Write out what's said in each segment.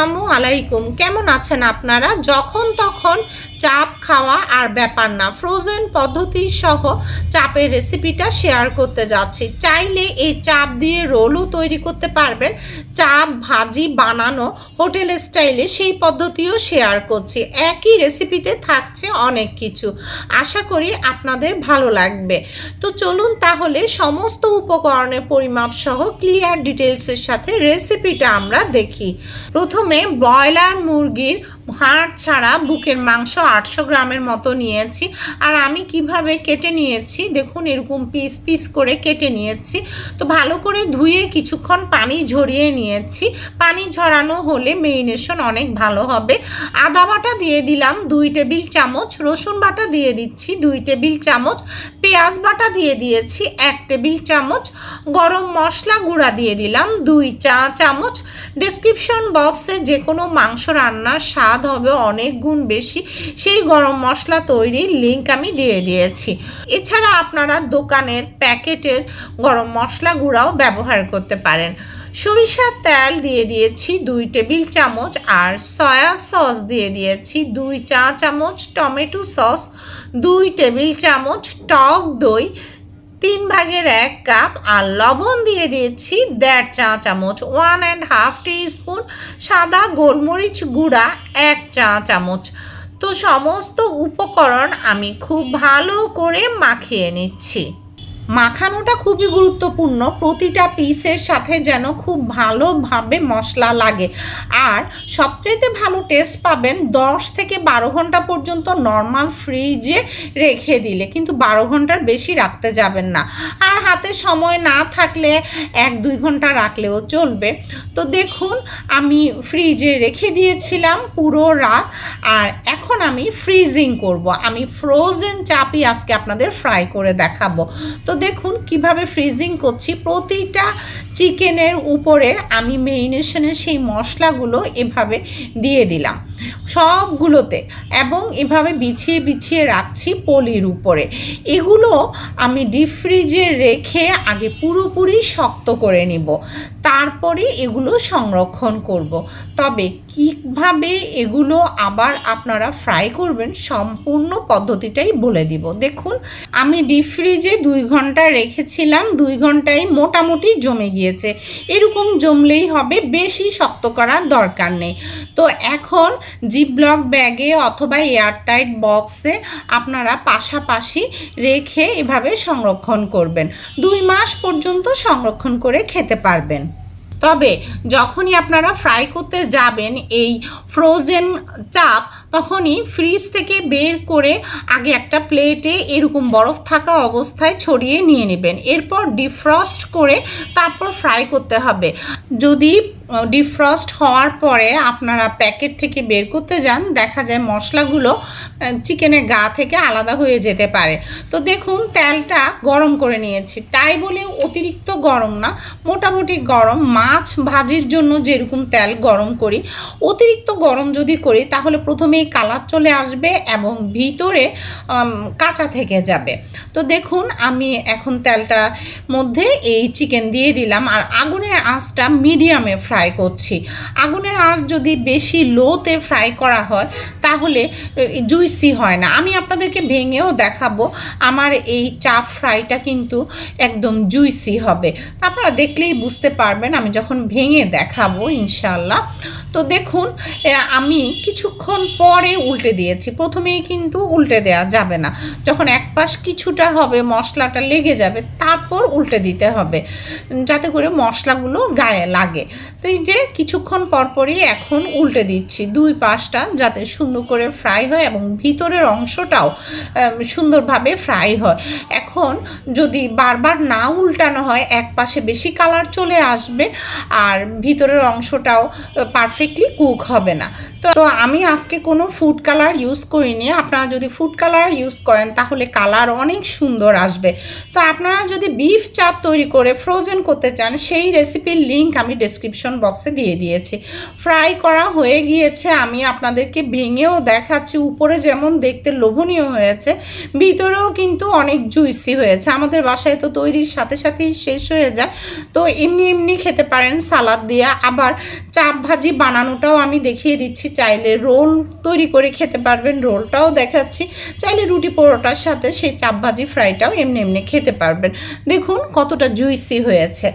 আসসালামু আলাইকুম। কেমন আছেন আপনারা? যখন তখন চাপ খাওয়া আর ব্যাপার না, ফ্রোজেন পদ্ধতি সহ চাপের রেসিপিটা শেয়ার করতে যাচ্ছি। চাইলে এই চাপ দিয়ে রোলও তৈরি করতে পারবেন। চাপ ভাজি বানানো হোটেল স্টাইলে সেই পদ্ধতিও শেয়ার করছি। একই রেসিপিতে থাকছে অনেক কিছু, আশা করি আপনাদের ভালো লাগবে। তো চলুন তাহলে সমস্ত উপকরণের পরিমাপ সহ ক্লিয়ার ডিটেলসের সাথে রেসিপিটা আমরা দেখি। প্রথমে ব্রয়লার মুরগির হাড় ছাড়া বুকের মাংস 800 গ্রামের মতো নিয়েছি। আর আমি কিভাবে কেটে নিয়েছি দেখুন, এরকম পিস পিস করে কেটে নিয়েছি। তো ভালো করে ধুয়ে কিছুক্ষণ পানি ঝরিয়ে নিয়েছি। পানি ঝরানো হলে মেরিনেশন অনেক ভালো হবে। আদা বাটা দিয়ে দিলাম 2 টেবিল চামচ, রসুন বাটা দিয়ে দিচ্ছি 2 টেবিল চামচ, পেঁয়াজ বাটা দিয়ে দিয়েছি 1 টেবিল চামচ, গরম মশলা গুঁড়া দিয়ে দিলাম 2 চা চামচ। ডেসক্রিপশন বক্সে যে কোনো মাংস রান্নার স্বাদ হবে অনেক গুণ বেশি, সেই গরম মশলা তৈরির লিঙ্ক আমি দিয়ে দিয়েছি। এছাড়া আপনারা দোকানের প্যাকেটের গরম মশলা গুঁড়াও ব্যবহার করতে পারেন। সরিষার তেল দিয়ে দিয়েছি 2 টেবিল চামচ, আর সয়া সস দিয়ে দিয়েছি 2 চা চামচ, টমেটো সস 2 টেবিল চামচ, টক দই 3/1 কাপ, আর লবণ দিয়ে দিয়েছি 1.5 চা চামচ, 1.5 টিস্পুন, সাদা গোলমরিচ গুঁড়া 1 চা চামচ। তো সমস্ত উপকরণ আমি খুব ভালো করে মাখিয়ে নিচ্ছি। মাখানোটা খুবই গুরুত্বপূর্ণ, প্রতিটা পিসের সাথে যেন খুব ভালোভাবে মশলা লাগে। আর সবচাইতে ভালো টেস্ট পাবেন 10 থেকে 12 ঘন্টা পর্যন্ত নর্মাল ফ্রিজে রেখে দিলে, কিন্তু 12 ঘন্টার বেশি রাখতে যাবেন না। আর হাতে সময় না থাকলে 1-2 ঘন্টা রাখলেও চলবে। তো দেখুন আমি ফ্রিজে রেখে দিয়েছিলাম পুরো রাত, আর এখন আমি ফ্রিজিং করব। আমি ফ্রোজেন চাপই আজকে আপনাদের ফ্রাই করে দেখাবো। তো দেখুন কিভাবে ফ্রিজিং করছি। প্রতিটা চিকেনের উপরে আমি মেরিনেশনের সেই মশলাগুলো এভাবে দিয়ে দিলাম সবগুলোতে, এবং এভাবে বিছিয়ে বিছিয়ে রাখছি পলির উপরে। এগুলো আমি ডিপ ফ্রিজে রেখে আগে পুরোপুরি শক্ত করে নিব, তারপরে এগুলো সংরক্ষণ করব। তবে কিভাবে এগুলো আবার আপনারা ফ্রাই করবেন সম্পূর্ণ পদ্ধতিটাই বলে দিব। দেখুন আমি ডিপ ফ্রিজে 2 ঘন্টা রেখেছিলাম, 2 ঘন্টায় মোটামুটি জমে গিয়েছে। এরকম জমলেই হবে, বেশি শক্ত করার দরকার নেই। তো এখন জিপলক ব্যাগে অথবা এয়ারটাইট বক্সে আপনারা পাশাপাশি রেখে এভাবে সংরক্ষণ করবেন। 2 মাস পর্যন্ত সংরক্ষণ করে খেতে পারবেন। তবে যখনই আপনারা ফ্রাই করতে যাবেন এই ফ্রোজেন চাপ, তখনই ফ্রিজ থেকে বের করে আগে একটা প্লেটে এরকম বরফ থাকা অবস্থায় ছড়িয়ে নিয়ে নেবেন। এরপর ডিফ্রস্ট করে তারপর ফ্রাই করতে হবে। যদি ডিফ্রস্ট হওয়ার পরে আপনারা প্যাকেট থেকে বের করতে যান, দেখা যায় মশলাগুলো চিকেনের গা থেকে আলাদা হয়ে যেতে পারে। তো দেখুন তেলটা গরম করে নিয়েছি, তাই বলে অতিরিক্ত গরম না, মোটামুটি গরম। মাছ ভাজির জন্য যেরকম তেল গরম করি, অতিরিক্ত গরম যদি করি তাহলে প্রথমেই কালার চলে আসবে এবং ভিতরে কাঁচা থেকে যাবে। তো দেখুন আমি এখন তেলটা মধ্যে এই চিকেন দিয়ে দিলাম, আর আগুনের আঁচটা মিডিয়ামে ফ্রাই করছি। আগুনের আঁচ যদি বেশি লোতে ফ্রাই করা হয় তাহলে জুইসি হয় না। আমি আপনাদেরকে ভেঙেও দেখাবো, আমার এই চাপ ফ্রাইটা কিন্তু একদম জুইসি হবে। আপনারা দেখলেই বুঝতে পারবেন আমি যখন ভেঙে দেখাবো ইনশাল্লাহ। তো দেখুন আমি কিছুক্ষণ পরে উল্টে দিয়েছি, প্রথমেই কিন্তু উল্টে দেওয়া যাবে না। যখন এক পাশ কিছুটা হবে মশলাটা লেগে যাবে, তারপর উল্টে দিতে হবে যাতে করে মশলাগুলো গায়ে লাগে। তো এই যে কিছুক্ষণ পরপরই এখন উল্টে দিচ্ছি 2 পাশটা, যাতে সুন্দর করে ফ্রাই হয় এবং ভিতরের অংশটাও সুন্দরভাবে ফ্রাই হয়। এখন যদি বারবার না উল্টানো হয় এক পাশে বেশি কালার চলে আসবে আর ভিতরের অংশটাও পারফেক্টলি কুক হবে না। তো আমি আজকে কোনো ফুড কালার ইউজ করিনি। আপনারা যদি ফুড কালার ইউজ করেন তাহলে কালার অনেক সুন্দর আসবে। তো আপনারা যদি বিফ চাপ তৈরি করে ফ্রোজেন করতে চান, সেই রেসিপির লিঙ্ক আমি ডেসক্রিপশন বক্সে দিয়ে দিয়েছি। ফ্রাই করা হয়ে গিয়েছে, আমি আপনাদেরকে ভেঙেও দেখাচ্ছি। উপরে যেমন দেখতে লোভনীয় হয়েছে, ভিতরেও কিন্তু অনেক জুইসি হয়েছে। আমাদের বাসায় তো তৈরির সাথে সাথেই শেষ হয়ে যায়, তো এমনি এমনি খেতে পারেন সালাদ দিয়ে। আবার চাপ ভাজি বানানোটাও আমি দেখিয়ে দিচ্ছি, চাইলে রোল তৈরি করে খেতে পারবেন, রোলটাও দেখাচ্ছি। চাইলে রুটি পরোটার সাথে সেই চাপ ভাজি ফ্রাইটাও এমনি এমনি খেতে পারবেন। দেখুন কতটা জুইসি হয়েছে।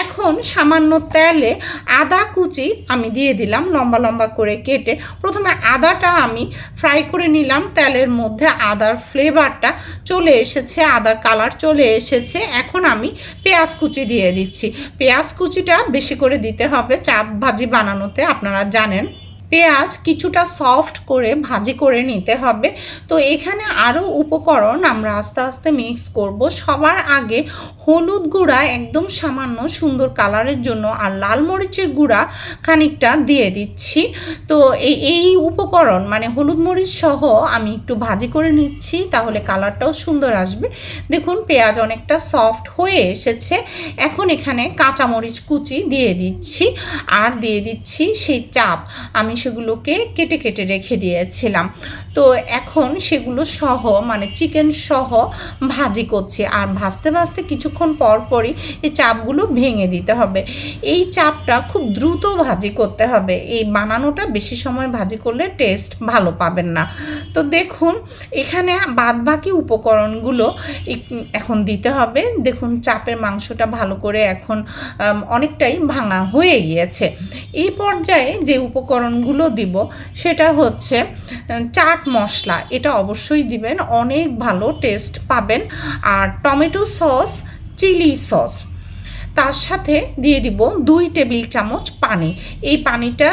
এখন সামান্য তেলে আদা কুচি আমি দিয়ে দিলাম, লম্বা লম্বা করে কেটে। প্রথমে আদাটা আমি ফ্রাই করে নিলাম তেলের মধ্যে, আদার ফ্লেভারটা চলে এসেছে, আদার কালার চলে এসেছে। এখন আমি পেঁয়াজ কুচি দিয়ে দিচ্ছি। পেঁয়াজ কুচিটা বেশি করে দিতে হবে চাপ ভাজি বানানোতে, আপনারা জানেন। পেঁয়াজ কিছুটা সফট করে ভাজি করে নিতে হবে। তো এখানে আরও উপকরণ আমরা আস্তে আস্তে মিক্স করব। সবার আগে হলুদ গুঁড়া একদম সামান্য সুন্দর কালারের জন্য, আর লাল মরিচের গুঁড়া খানিকটা দিয়ে দিচ্ছি। তো এই উপকরণ মানে হলুদ মরিচ সহ আমি একটু ভাজি করে নিচ্ছি, তাহলে কালারটাও সুন্দর আসবে। দেখুন পেঁয়াজ অনেকটা সফট হয়ে এসেছে। এখন এখানে কাঁচামরিচ কুচি দিয়ে দিচ্ছি, আর দিয়ে দিচ্ছি সেই চাপ, আমি সেগুলোকে কেটে কেটে রেখে দিয়েছিলাম। তো এখন সেগুলো সহ মানে চিকেন সহ ভাজি করছি, আর ভাজতে ভাজতে কিছুক্ষণ পর পরই এই চাপগুলো ভেঙে দিতে হবে। এই চাপটা খুব দ্রুত ভাজি করতে হবে, এই বানানোটা বেশি সময় ভাজি করলে টেস্ট ভালো পাবেন না। তো দেখুন এখানে বাদবাকি উপকরণগুলো এখন দিতে হবে। দেখুন চাপের মাংসটা ভালো করে এখন অনেকটাই ভাঙা হয়ে গিয়েছে। এই পর্যায়ে যে উপকরণগুলো দিব সেটা হচ্ছে চাট মশলা, এটা অবশ্যই দিবেন, অনেক ভালো টেস্ট পাবেন। আর টমেটো সস, চিলি সস, তার সাথে দিয়ে দিব 2 টেবিল চামচ পানি। এই পানিটা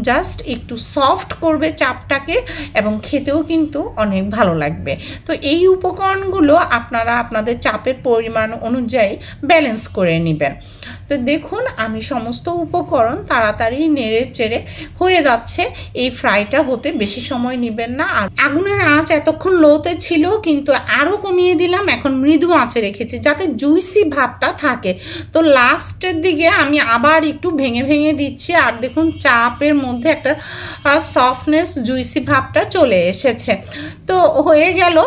জাস্ট একটু সফট করবে চাপটাকে, এবং খেতেও কিন্তু অনেক ভালো লাগবে। তো এই উপকরণগুলো আপনারা আপনাদের চাপের পরিমাণ অনুযায়ী ব্যালেন্স করে নেবেন। তো দেখুন আমি সমস্ত উপকরণ তাড়াতাড়ি নেড়ে চেড়ে হয়ে যাচ্ছে। এই ফ্রাইটা হতে বেশি সময় নেবেন না। আর আগুনের আঁচ এতক্ষণ লোতে ছিল, কিন্তু আরও কমিয়ে দিলাম, এখন মৃদু আঁচে রেখেছি যাতে জুইসি ভাবটা থাকে। তো লাস্টের দিকে আমি আবার একটু ভেঙে ভেঙে দিচ্ছি, আর দেখুন চাপের মধ্যে একটা সফটনেস জুইসি ভাবটা চলে এসেছে। তো হয়ে গেল,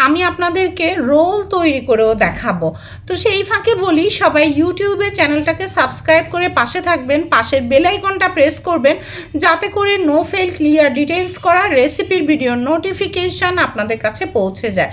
আমি আপনাদেরকে রোল তৈরি করেও দেখাবো। তো সেই ফাঁকে বলি, সবাই ইউটিউবে চ্যানেলটাকে সাবস্ক্রাইব করে পাশে থাকবেন, পাশের বেল আইকনটা প্রেস করবেন, যাতে করে নো ফেল ক্লিয়ার ডিটেলস করা রেসিপির ভিডিও নোটিফিকেশান আপনাদের কাছে পৌঁছে যায়।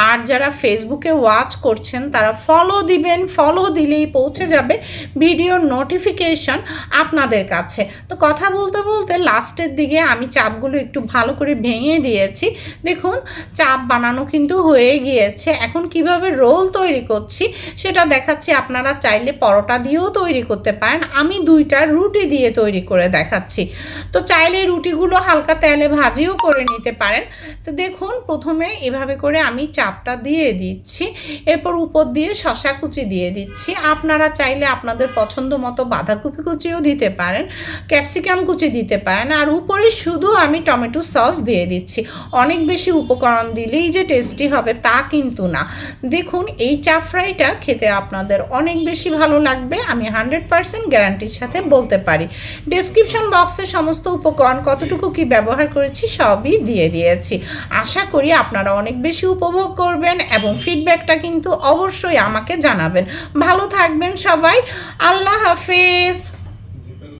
আর যারা ফেসবুকে ওয়াচ করছেন তারা ফলো দিবেন, ফলো দিলেই পৌঁছে যাবে ভিডিওর নোটিফিকেশন আপনাদের কাছে। তো কথা বলতে বলতে লাস্টের দিকে আমি চাপগুলো একটু ভালো করে ভেঙে দিয়েছি। দেখুন চাপ বানানো কিন্তু হয়ে গিয়েছে। এখন কিভাবে রোল তৈরি করছি সেটা দেখাচ্ছি। আপনারা চাইলে পরোটা দিয়েও তৈরি করতে পারেন, আমি 2টা রুটি দিয়ে তৈরি করে দেখাচ্ছি। তো চাইলে রুটিগুলো হালকা তেলে ভাজিও করে নিতে পারেন। তো দেখুন প্রথমে এভাবে করে আমি চাপটা দিয়ে দিচ্ছি, এরপর উপর দিয়ে শসা কুচি দিয়ে দিচ্ছি। আপনারা চাইলে আপনাদের পছন্দ মতো বাঁধাকপি কুচিও দিতে পারেন, ক্যাপসিকাম কুচি দিতে পারেন, আর উপরে শুধু আমি টমেটো সস দিয়ে দিচ্ছি। অনেক বেশি উপকরণ দিলেই যে টেস্টি হবে তা কিন্তু না। দেখুন এই চাপ ফ্রাইটা খেতে আপনাদের অনেক বেশি ভালো লাগবে, আমি 100% গ্যারান্টির সাথে বলতে পারি। ডেসক্রিপশন বক্সে সমস্ত উপকরণ কতটুকু কি ব্যবহার করেছি সবই দিয়ে দিয়েছি। আশা করি আপনারা অনেক বেশি উপভোগ করবেন, এবং ফিডব্যাকটা কিন্তু অবশ্যই আমাকে জানাবেন। ভালো থাকবেন সবাই, আল্লাহ হাফেজ।